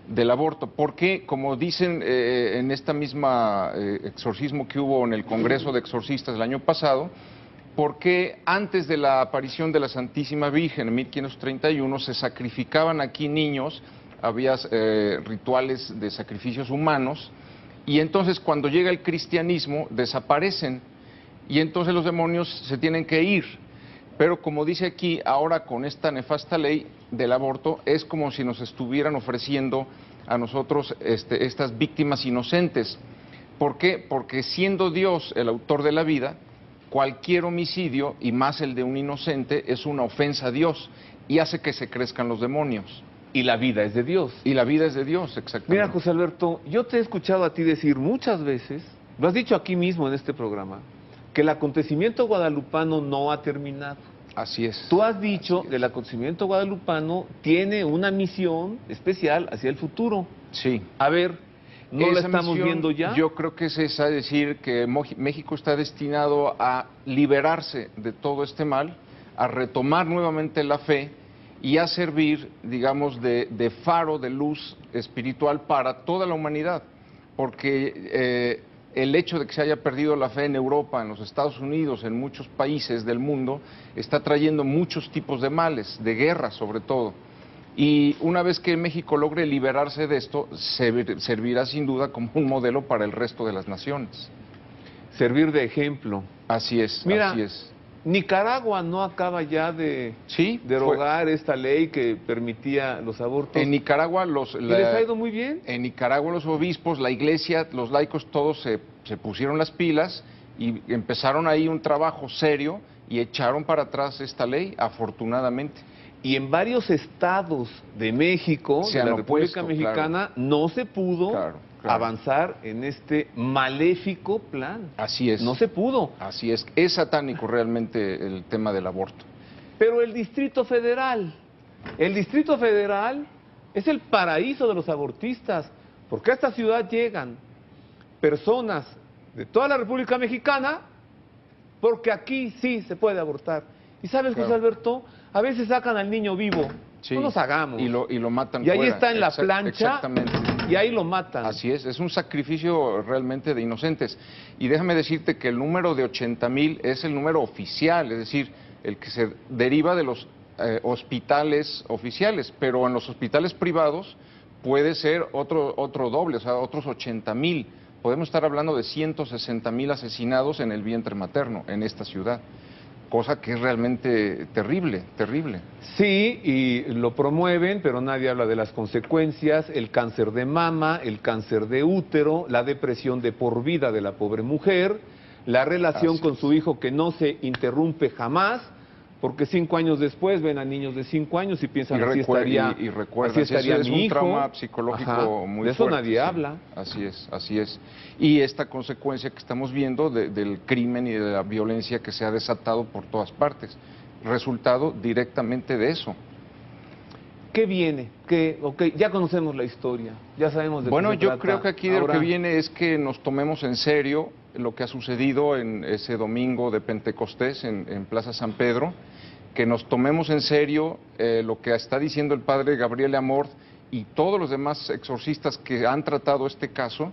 del aborto, porque como dicen en esta misma exorcismo que hubo en el Congreso de Exorcistas el año pasado, porque antes de la aparición de la Santísima Virgen en 1531 se sacrificaban aquí niños, había rituales de sacrificios humanos, y entonces cuando llega el cristianismo desaparecen, y entonces los demonios se tienen que ir. Pero como dice aquí, ahora con esta nefasta ley del aborto, es como si nos estuvieran ofreciendo a nosotros estas víctimas inocentes. ¿Por qué? Porque siendo Dios el autor de la vida, cualquier homicidio, y más el de un inocente, es una ofensa a Dios y hace que se crezcan los demonios. Y la vida es de Dios. Y la vida es de Dios, exactamente. Mira, José Alberto, yo te he escuchado a ti decir muchas veces, lo has dicho aquí mismo en este programa, que el acontecimiento guadalupano no ha terminado. Así es. Tú has dicho que el acontecimiento guadalupano tiene una misión especial hacia el futuro. Sí. A ver, ¿no la Esa estamos misión, viendo ya? Yo creo que es esa, decir que México está destinado a liberarse de todo este mal, a retomar nuevamente la fe y a servir, digamos, de faro de luz espiritual para toda la humanidad, porque el hecho de que se haya perdido la fe en Europa, en los Estados Unidos, en muchos países del mundo, está trayendo muchos tipos de males, de guerra sobre todo. Y una vez que México logre liberarse de esto, servirá sin duda como un modelo para el resto de las naciones. Servir de ejemplo. Así es, Mira, así es. Nicaragua no acaba ya de derogar esta ley que permitía los abortos. En Nicaragua ¿Y les ha ido muy bien? En Nicaragua los obispos, la iglesia, los laicos, todos se pusieron las pilas y empezaron ahí un trabajo serio y echaron para atrás esta ley, afortunadamente. Y en varios estados de México, de la República Mexicana, no se pudo avanzar en este maléfico plan. Así es. No se pudo. Así es. Es satánico realmente el tema del aborto. Pero el Distrito Federal es el paraíso de los abortistas, porque a esta ciudad llegan personas de toda la República Mexicana, porque aquí sí se puede abortar. ¿Y sabes, José Alberto? A veces sacan al niño vivo, no nos hagamos. Y lo matan y ahí fuera. está en la plancha, exactamente. Y ahí lo matan. Así es un sacrificio realmente de inocentes. Y déjame decirte que el número de 80,000 es el número oficial, es decir, el que se deriva de los hospitales oficiales, pero en los hospitales privados puede ser otro doble, o sea, otros 80,000. Podemos estar hablando de 160,000 asesinados en el vientre materno en esta ciudad. cosa que es realmente terrible, terrible. Sí, y lo promueven, pero nadie habla de las consecuencias, el cáncer de mama, el cáncer de útero, la depresión de por vida de la pobre mujer, la relación Así con es. su hijo que no se interrumpe jamás, porque 5 años después ven a niños de 5 años y piensan así estaría, recuerdan, así estaría es mi un hijo. trauma psicológico Ajá, muy de eso fuerte. nadie habla. Así es, así es. Y esta consecuencia que estamos viendo del crimen y de la violencia que se ha desatado por todas partes, resultado directamente de eso. ¿Qué viene? Ya conocemos la historia, ya sabemos de Bueno, qué se yo trata. creo que aquí de lo Ahora, que viene es que nos tomemos en serio lo que ha sucedido en ese domingo de Pentecostés en Plaza San Pedro, que nos tomemos en serio lo que está diciendo el padre Gabriel Amorth y todos los demás exorcistas que han tratado este caso,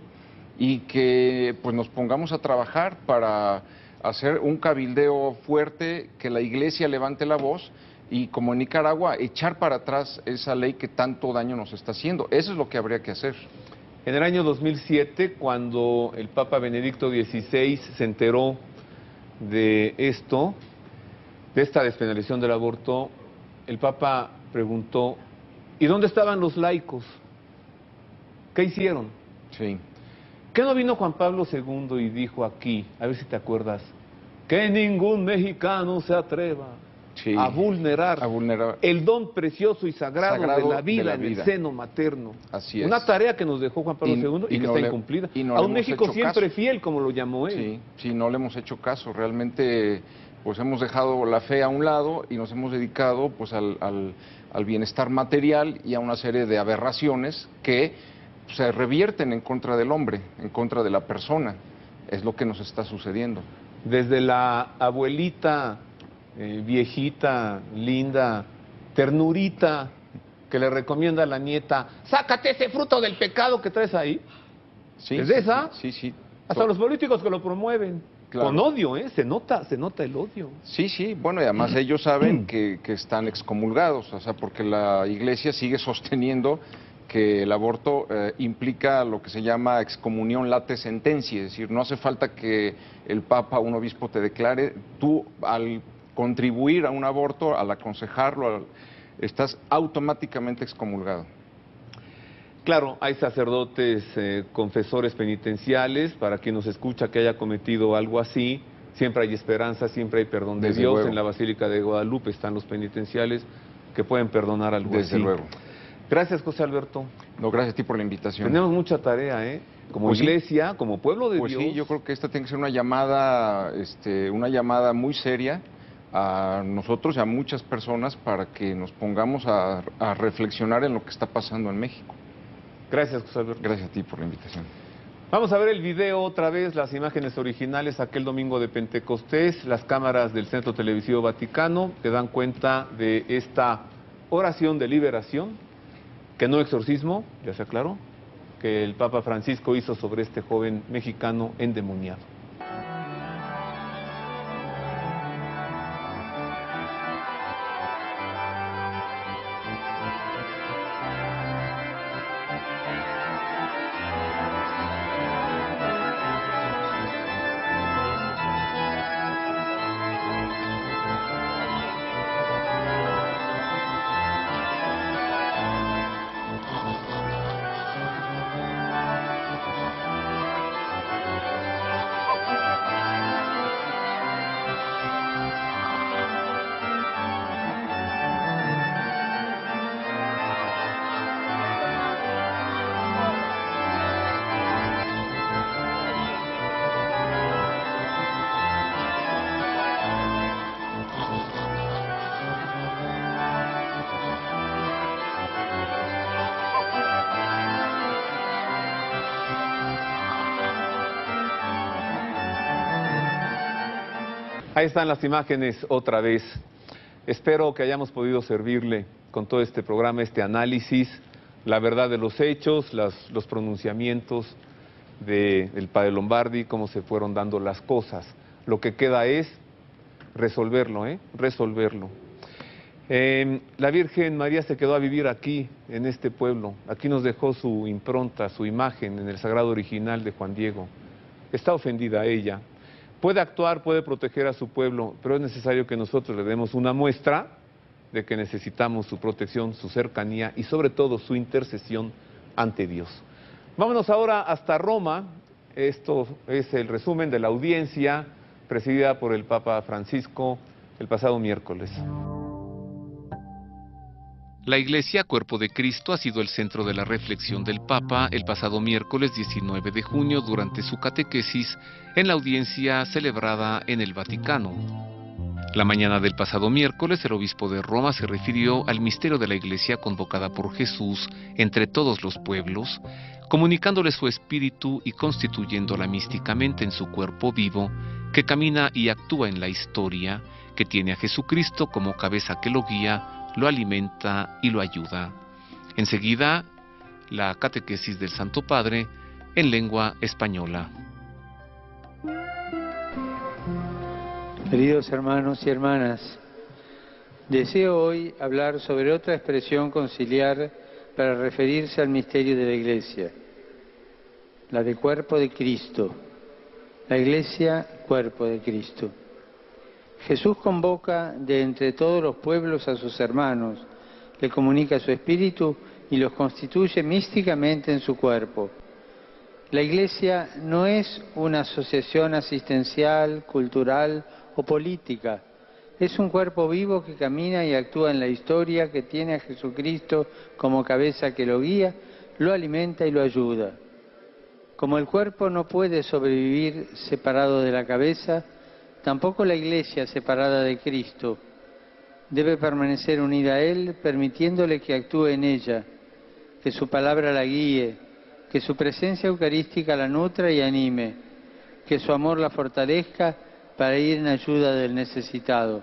y que pues nos pongamos a trabajar para hacer un cabildeo fuerte, que la Iglesia levante la voz y, como en Nicaragua, echar para atrás esa ley que tanto daño nos está haciendo. Eso es lo que habría que hacer. en el año 2007, cuando el Papa Benedicto XVI se enteró de esto, de esta despenalización del aborto, el Papa preguntó, ¿y dónde estaban los laicos? ¿Qué hicieron? Sí. ¿Qué no vino Juan Pablo II y dijo aquí, a ver si te acuerdas, que ningún mexicano se atreva Sí, a vulnerar el don precioso y sagrado de la vida en el seno materno? Así es. Una tarea que nos dejó Juan Pablo II y que está incumplida. No a un México siempre fiel, como lo llamó él. Sí, sí, no le hemos hecho caso. Realmente, pues hemos dejado la fe a un lado y nos hemos dedicado pues al bienestar material y a una serie de aberraciones que se revierten en contra del hombre, en contra de la persona. Es lo que nos está sucediendo. Desde la abuelita viejita, linda, ternurita, que le recomienda a la nieta, sácate ese fruto del pecado que traes ahí. Sí, ¿Es de esa? Sí, sí. Hasta los políticos que lo promueven. Claro. Con odio, se nota el odio. Sí, sí, bueno, y además ellos saben que están excomulgados, o sea, porque la Iglesia sigue sosteniendo que el aborto implica lo que se llama excomunión late sentencia, es decir, no hace falta que el Papa o un obispo te declare, tú al contribuir a un aborto, al aconsejarlo, estás automáticamente excomulgado. Claro, hay sacerdotes, confesores penitenciales, para quien nos escucha que haya cometido algo así, siempre hay esperanza, siempre hay perdón de Desde Dios. luego. En la Basílica de Guadalupe están los penitenciales que pueden perdonar algo así. Desde luego. Gracias, José Alberto. No, gracias a ti por la invitación. Tenemos mucha tarea, como Pues sí. iglesia, como pueblo de Pues Dios. sí, yo creo que esta tiene que ser una llamada muy seria a nosotros y a muchas personas para que nos pongamos a reflexionar en lo que está pasando en México. Gracias, José Alberto. Gracias a ti por la invitación. Vamos a ver el video otra vez, las imágenes originales aquel domingo de Pentecostés. Las cámaras del Centro Televisivo Vaticano te dan cuenta de esta oración de liberación, que no exorcismo, ya se aclaró, que el Papa Francisco hizo sobre este joven mexicano endemoniado. Ahí están las imágenes otra vez. Espero que hayamos podido servirle con todo este programa, este análisis, la verdad de los hechos, los pronunciamientos del padre Lombardi, cómo se fueron dando las cosas. Lo que queda es resolverlo, resolverlo. La Virgen María se quedó a vivir aquí, en este pueblo. Aquí nos dejó su impronta, su imagen en el sagrado original de Juan Diego. Está ofendida ella. puede actuar, puede proteger a su pueblo, pero es necesario que nosotros le demos una muestra de que necesitamos su protección, su cercanía y sobre todo su intercesión ante Dios. Vámonos ahora hasta Roma. Esto es el resumen de la audiencia presidida por el Papa Francisco el pasado miércoles. La Iglesia Cuerpo de Cristo ha sido el centro de la reflexión del Papa el pasado miércoles 19 de junio durante su catequesis en la audiencia celebrada en el Vaticano. La mañana del pasado miércoles, el obispo de Roma se refirió al misterio de la Iglesia convocada por Jesús entre todos los pueblos, comunicándole su espíritu y constituyéndola místicamente en su cuerpo vivo, que camina y actúa en la historia, que tiene a Jesucristo como cabeza que lo guía, lo alimenta y lo ayuda. Enseguida, la catequesis del Santo Padre en lengua española. Queridos hermanos y hermanas, deseo hoy hablar sobre otra expresión conciliar para referirse al misterio de la Iglesia, la de cuerpo de Cristo, la Iglesia cuerpo de Cristo. Jesús convoca de entre todos los pueblos a sus hermanos, le comunica su espíritu y los constituye místicamente en su cuerpo. La Iglesia no es una asociación asistencial, cultural o política. Es un cuerpo vivo que camina y actúa en la historia, que tiene a Jesucristo como cabeza que lo guía, lo alimenta y lo ayuda. Como el cuerpo no puede sobrevivir separado de la cabeza, tampoco la Iglesia separada de Cristo debe permanecer unida a Él, permitiéndole que actúe en ella, que su palabra la guíe, que su presencia eucarística la nutra y anime, que su amor la fortalezca para ir en ayuda del necesitado.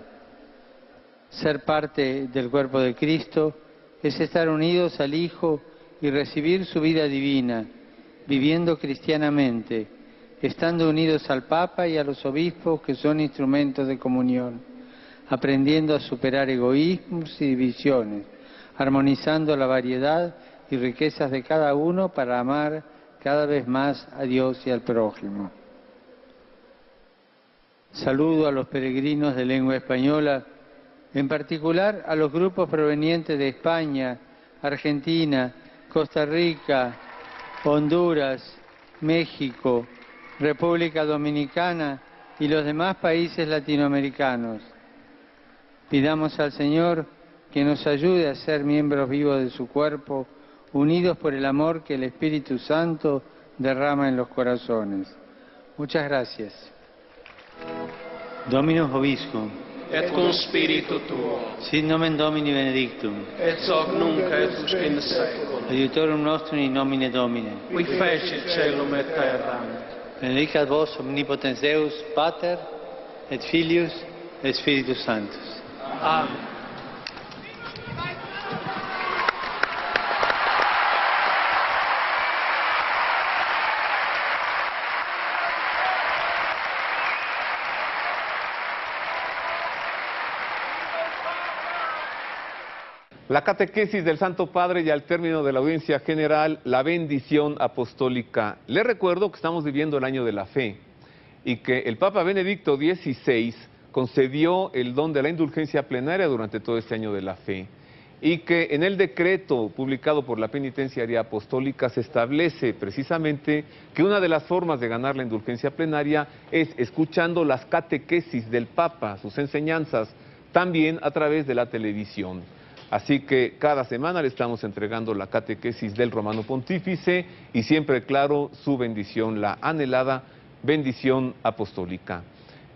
Ser parte del cuerpo de Cristo es estar unidos al Hijo y recibir su vida divina, viviendo cristianamente, estando unidos al Papa y a los obispos que son instrumentos de comunión, aprendiendo a superar egoísmos y divisiones, armonizando la variedad y riquezas de cada uno para amar cada vez más a Dios y al prójimo. Saludo a los peregrinos de lengua española, en particular a los grupos provenientes de España, Argentina, Costa Rica, Honduras, México, República Dominicana y los demás países latinoamericanos. Pidamos al Señor que nos ayude a ser miembros vivos de su cuerpo, unidos por el amor que el Espíritu Santo derrama en los corazones. Muchas gracias. Dominus vobiscum. Et cum spiritu tuo. Sit nomen Domini benedictum. Et hoc nunc et usque in saeculum. Aiutorium nostrum in nomine Domine. Qui fecit caelum et terram. Benedicat vos omnipotens Deus, Pater, et Filius, et Spiritus Sanctus. Amen. La catequesis del Santo Padre y al término de la audiencia general, la bendición apostólica. Les recuerdo que estamos viviendo el año de la fe y que el Papa Benedicto XVI concedió el don de la indulgencia plenaria durante todo este año de la fe y que en el decreto publicado por la Penitenciaría Apostólica se establece precisamente que una de las formas de ganar la indulgencia plenaria es escuchando las catequesis del Papa, sus enseñanzas, también a través de la televisión. Así que cada semana le estamos entregando la catequesis del Romano Pontífice y siempre, claro, su bendición, la anhelada bendición apostólica.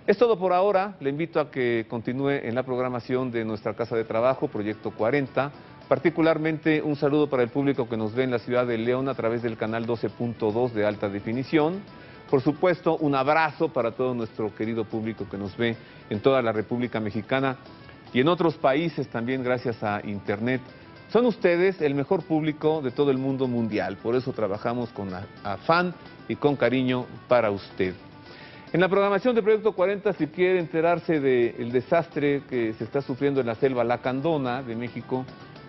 Es todo por ahora. Le invito a que continúe en la programación de nuestra casa de trabajo, Proyecto 40. Particularmente un saludo para el público que nos ve en la ciudad de León a través del canal 12.2 de alta definición. Por supuesto, un abrazo para todo nuestro querido público que nos ve en toda la República Mexicana y en otros países también gracias a Internet. Son ustedes el mejor público de todo el mundo mundial, por eso trabajamos con afán y con cariño para usted. En la programación de Proyecto 40, si quiere enterarse del desastre que se está sufriendo en la selva Lacandona de México,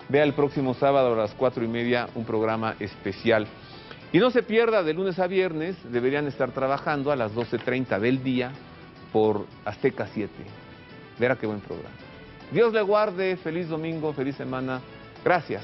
vea el próximo sábado a las 4:30 un programa especial. Y no se pierda de lunes a viernes, deberían estar trabajando a las 12:30 del día, por Azteca 7. Verá qué buen programa. Dios le guarde, feliz domingo, feliz semana. Gracias.